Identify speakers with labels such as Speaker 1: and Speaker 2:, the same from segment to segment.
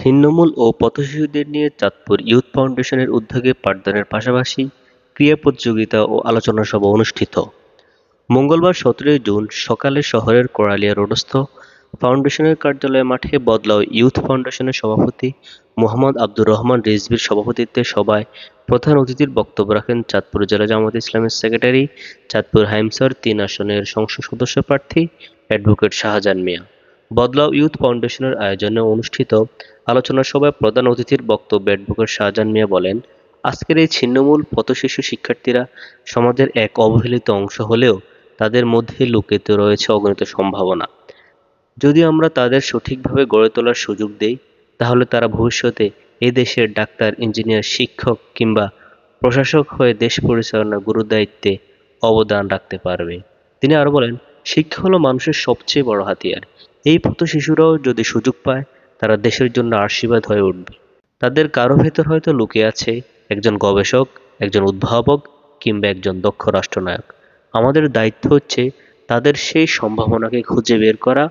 Speaker 1: ছিন্নমূল ও পথশিশুদের নিয়ে চাঁদপুর ইয়ুথ ফাউন্ডেশনের উদ্যোগে পাঠদানের পাশাপাশি ক্রীড়া প্রতিযোগিতা ও আলোচনা সভা অনুষ্ঠিত। মঙ্গলবার ১৭ জুন সকালে শহরের কোরালিয়া রোডস্থ ফাউন্ডেশনের কার্যালয় মাঠে বদলাও ইয়ুথ ফাউন্ডেশনের সভাপতি মোহাম্মদ আব্দুর রহমান রিজভীর সভাপতিত্বে সভায় প্রধান অতিথির বক্তব্য রাখেন চাঁদপুর জেলা জামায়াতে ইসলামীর সেক্রেটারি, চাঁদপুর হাইমসর-৩ আসনের সংসদ সদস্য প্রার্থী অ্যাডভোকেট শাহজাহান মিয়া। বদলাও ইয়ুথ ফাউন্ডেশনের আয়োজনে অনুষ্ঠিত আলোচনা সভায় প্রধান অতিথির বক্তব্যে অ্যাডভোকেট শাহজাহান মিয়া বলেন, আজকের এই ছিন্নমূল পথশিশু শিক্ষার্থীরা সমাজের এক অবহেলিত অংশ হলেও তাদের মধ্যে লুকিয়ে রয়েছে অগণিত সম্ভাবনা। যদি আমরা তাদের সঠিকভাবে গড়ে তোলার সুযোগ দেই, তাহলে তারা ভবিষ্যতে এ দেশের ডাক্তার, ইঞ্জিনিয়ার, শিক্ষক কিংবা প্রশাসক হয়ে দেশ পরিচালনার গুরুদায়িত্বে অবদান রাখতে পারবে। তিনি আরও বলেন, শিক্ষা হলো মানুষের সবচেয়ে বড় হাতিয়ার। এই পথশিশুরাও যদি সুযোগ পায়, তারা দেশের জন্য আশীর্বাদ হয়ে উঠবে। তাদের কারো ভেতর হয়তো লুকিয়ে আছে একজন গবেষক, একজন উদ্ভাবক কিংবা একজন দক্ষ রাষ্ট্রনায়ক। আমাদের দায়িত্ব হচ্ছে তাদের সেই সম্ভাবনাকে খুঁজে বের করা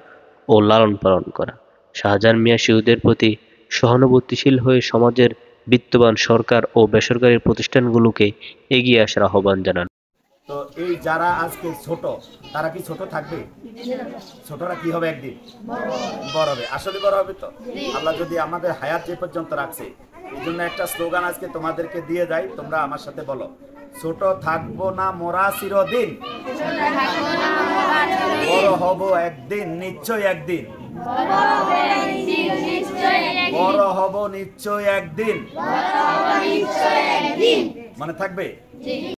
Speaker 1: ও লালন পালন করা। শাহজাহান মিয়া শিশুদের প্রতি সহানুভূতিশীল হয়ে সমাজের বিত্তবান সরকার ও বেসরকারি প্রতিষ্ঠানগুলোকে এগিয়ে আসার আহ্বান জানান।
Speaker 2: তো এই যারা আজকে ছোট, তারা কি ছোট থাকবে? ছোটরা কি হবে? একদিন বড় হবে। আসলে বড় হবে তো, আল্লাহ যদি আমাদের হায়াত যে পর্যন্ত রাখছে। এই জন্য একটা স্লোগান আজকে তোমাদেরকে দিয়ে যাই, তোমরা আমার সাথে বলো, ছোট থাকবো না মোরা চিরদিন, বড় হব একদিন, নিশ্চয় একদিন, বড় হব নিশ্চয় একদিন। মনে থাকবে?